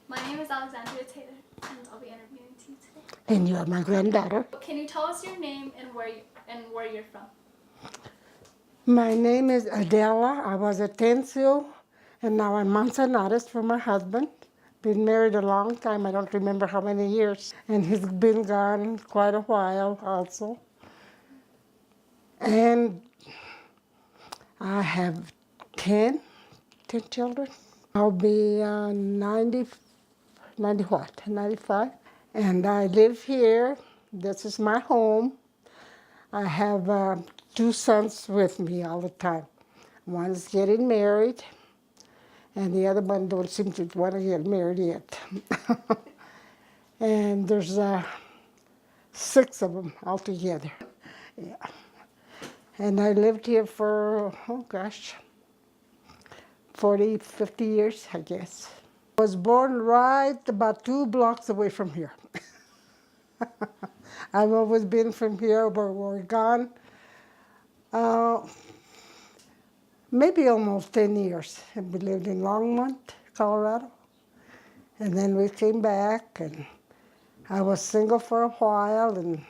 My name is Alexandria Taylor, and I'll be interviewing you today. And you are my granddaughter. Can you tell us your name and where you're from? My name is Adela. I was a Tencio, and now I'm Monzanarez for my husband. Been married a long time. I don't remember how many years. And he's been gone quite a while also. And I have 10 children. I'll be 90 what? 95. And I live here. This is my home. I have 2 sons with me all the time. One is getting married, and the other one don't seem to want to get married yet. And there's 6 of them altogether. Yeah. And I lived here for, oh gosh, 40, 50 years, I guess. I was born right about 2 blocks away from here. I've always been from here, but we're gone. Maybe almost 10 years. And we lived in Longmont, Colorado. And then we came back, and I was single for a while, and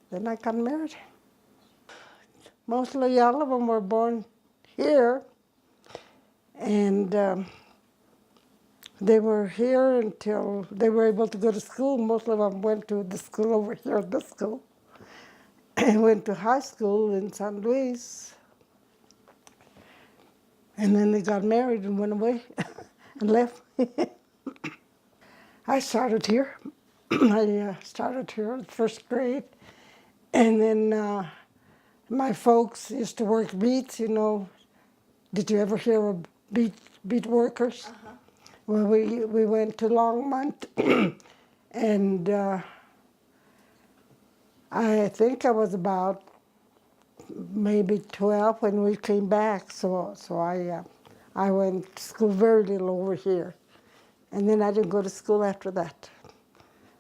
then I got married. Mostly all of them were born here, and they were here until they were able to go to school. Most of them went to the school over here, this school, and went to high school in San Luis. And then they got married and went away and left. I started here. I started here in 1st grade. And then my folks used to work beets, you know. Did you ever hear of beet workers? Uh-huh. Well, we went to Longmont, and I think I was about maybe 12 when we came back. So I went to school very little over here, and then I didn't go to school after that.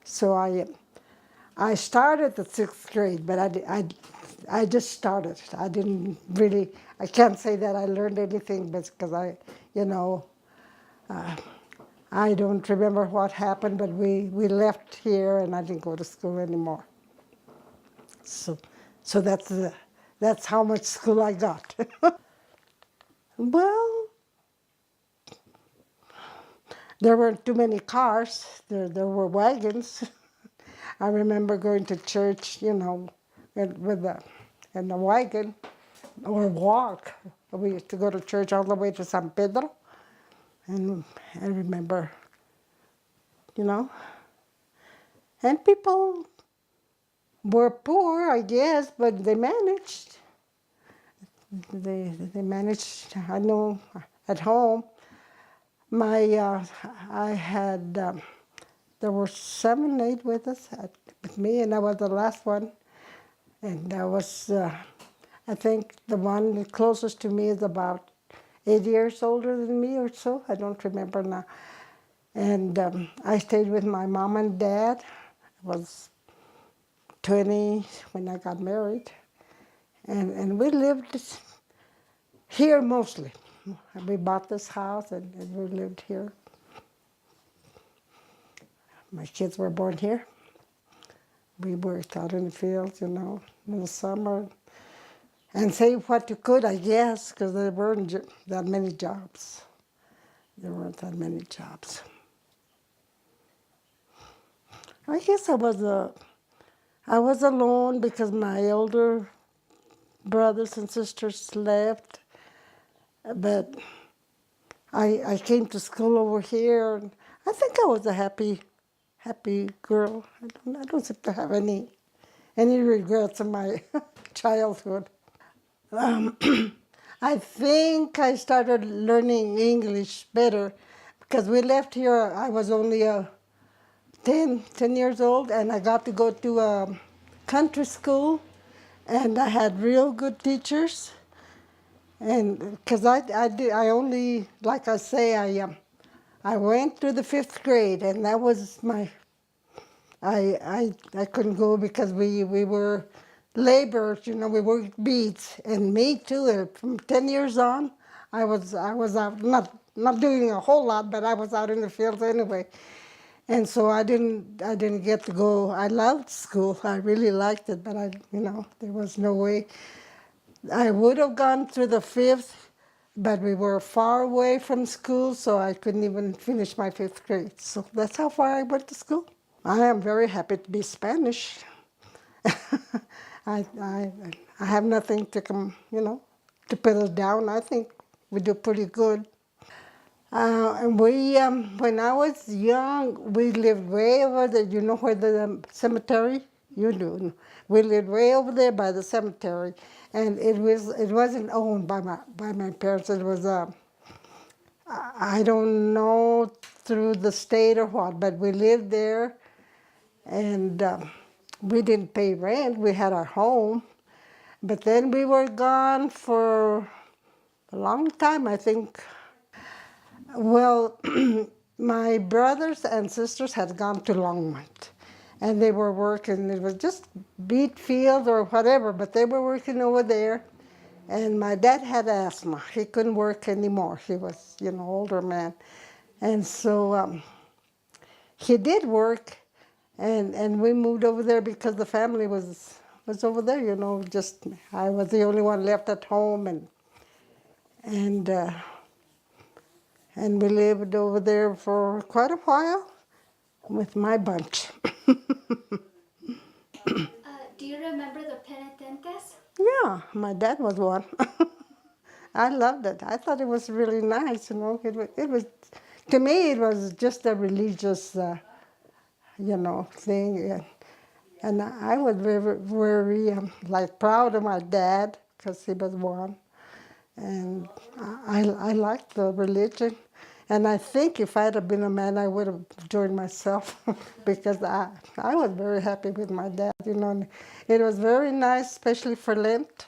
So I started the 6th grade, but I just started. I didn't really, I can't say that I learned anything, but because I don't remember what happened, but we left here and I didn't go to school anymore. So that's how much school I got. Well, there weren't too many cars. There were wagons. I remember going to church, you know, in the wagon or walk. We used to go to church all the way to San Pedro. And I remember, you know, and people were poor, I guess, but they managed. They managed. I know at home, I had, there were 7, 8 with us, with me, and I was the last one. And I was, I think the one closest to me is about 8 years older than me or so. I don't remember now. And I stayed with my mom and dad. I was 20 when I got married. And we lived here mostly. We bought this house and we lived here. My kids were born here. We worked out in the fields, you know, in the summer. And save what you could, I guess, because there weren't that many jobs. There weren't that many jobs. I guess I was alone because my older brothers and sisters left. But I came to school over here, and I think I was a happy girl. I don't seem to have any regrets in my childhood. I think I started learning English better because we left here, I was only 10 years old, and I got to go to a country school, and I had real good teachers. And because I only, like I say, I went through the 5th grade, and that was I couldn't go because we were laborers, you know, we worked beets. And me too, from 10 years on, I was out not doing a whole lot, but I was out in the fields anyway. And so I didn't get to go. I loved school. I really liked it, but there was no way. I would have gone through the fifth, but we were far away from school, so I couldn't even finish my fifth grade. So that's how far I went to school. I am very happy to be Spanish. I, I, I have nothing to to put us down. I think we do pretty good. And when I was young, we lived way over there. You know where the cemetery? You do. We lived way over there by the cemetery, and it wasn't owned by my parents. It was I don't know through the state or what, but we lived there, and we didn't pay rent. We had our home, but then we were gone for a long time. I think. Well, my brothers and sisters had gone to Longmont, and they were working. It was just beet field or whatever, but they were working over there. And my dad had asthma. He couldn't work anymore. He was, older man. And so he did work, and we moved over there because the family was over there, just I was the only one left at home, and and we lived over there for quite a while with my bunch. Do you remember the penitentes? Yeah, my dad was one. I loved it. I thought it was really nice, It was, to me, it was just a religious, thing. And I was very, very, proud of my dad because he was one. And I liked the religion. And I think if I'd have been a man, I would have joined myself because I was very happy with my dad, And it was very nice, especially for Lent.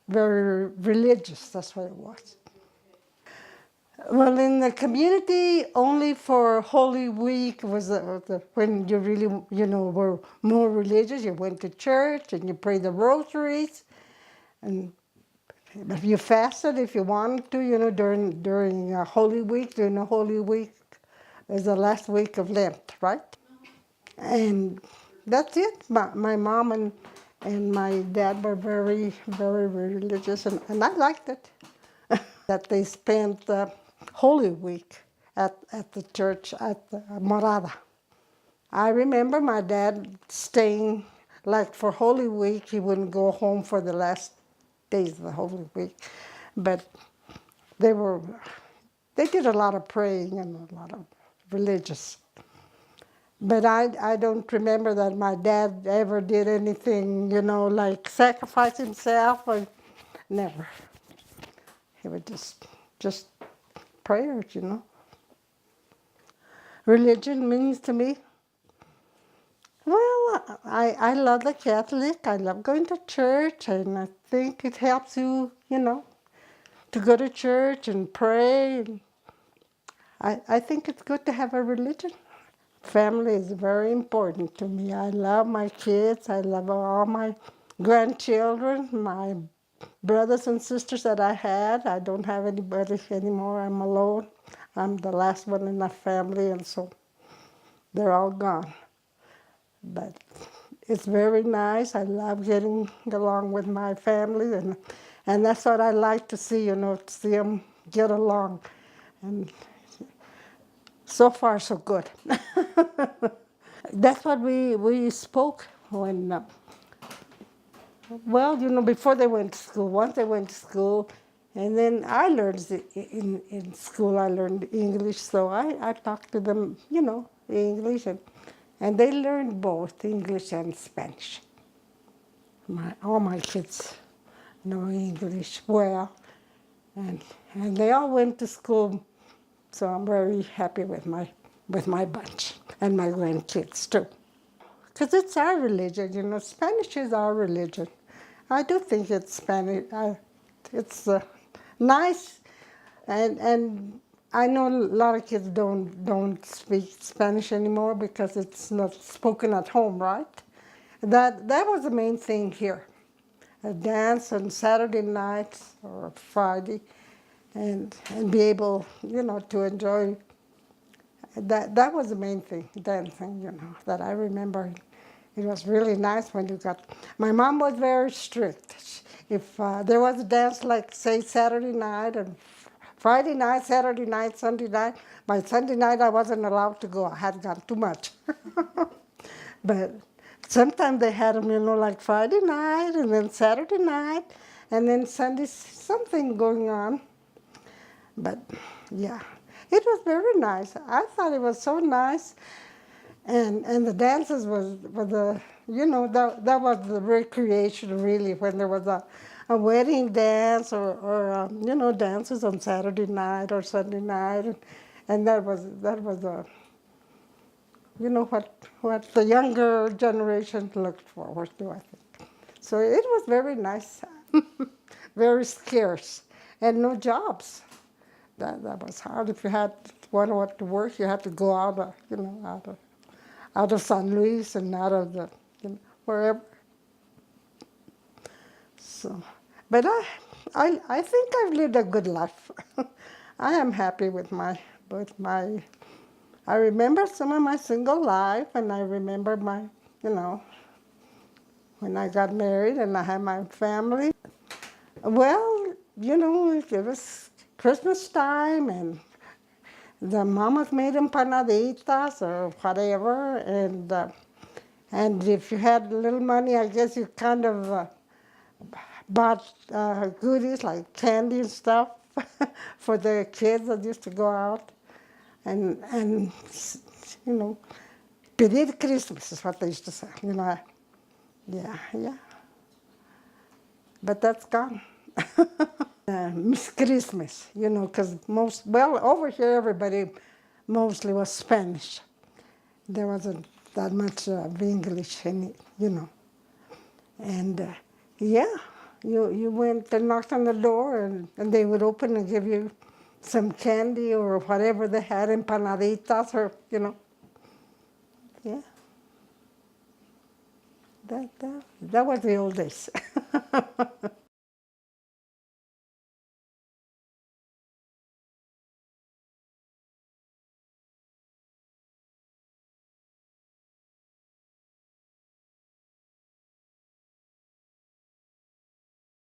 Very religious, that's what it was. Well, in the community, only for Holy Week was when you really, were more religious. You went to church and you prayed the rosaries, and if you fasted if you wanted to, during Holy Week. During the Holy Week is the last week of Lent, right? And that's it. My mom and my dad were very, very religious, and I liked it. That they spent Holy Week at the church at Morada. I remember my dad staying, like for Holy Week, he wouldn't go home for the last days of the Holy Week. But they did a lot of praying and a lot of religious. But I don't remember that my dad ever did anything, like sacrifice himself, or never. He would just prayers. Religion means to me, well, I love the Catholic. I love going to church, and I think it helps you, to go to church and pray. I think it's good to have a religion. Family is very important to me. I love my kids. I love all my grandchildren, my brothers and sisters that I had. I don't have anybody anymore. I'm alone. I'm the last one in my family, and so they're all gone. But it's very nice. I love getting along with my family, and that's what I like to see, to see them get along. And so far, so good. That's what we spoke when, before they went to school. Once they went to school, and then I learned in school, I learned English, so I talked to them, English, and they learned both English and Spanish. All my kids know English well, and they all went to school, so I'm very happy with my bunch and my grandkids too. Because it's our religion, Spanish is our religion. I do think it's Spanish. It's nice, and I know a lot of kids don't speak Spanish anymore because it's not spoken at home, right? That was the main thing here. A dance on Saturday nights or Friday, and be able, to enjoy. That was the main thing, dancing, that I remember. It was really nice when you got. My mom was very strict. If there was a dance, like say Saturday night and Friday night, Saturday night, Sunday night, by Sunday night I wasn't allowed to go. I had gone too much. But sometimes they had them, like Friday night and then Saturday night and then Sunday, something going on. But yeah, it was very nice. I thought it was so nice. And the dances was the, that was the recreation really, when there was a wedding dance or dances on Saturday night or Sunday night. And that was a, what the younger generation looked forward to, I think. So it was very nice, very scarce, and no jobs. That was hard. If you had wanted to work, you had to go out of, out of San Luis and out of the, wherever. So, but I think I've lived a good life. I am happy with my. I remember some of my single life, and I remember my, when I got married and I had my family. Well, it was Christmas time, and the mamas made empanaditas or whatever, and if you had a little money, I guess you kind of bought goodies like candy and stuff for the kids that used to go out, and pedir Christmas is what they used to say, yeah. But that's gone. Miss Christmas, because over here everybody mostly was Spanish. There wasn't that much of English in it, And yeah, you went and knocked on the door and they would open and give you some candy or whatever they had, empanaditas or, yeah. That was the old days.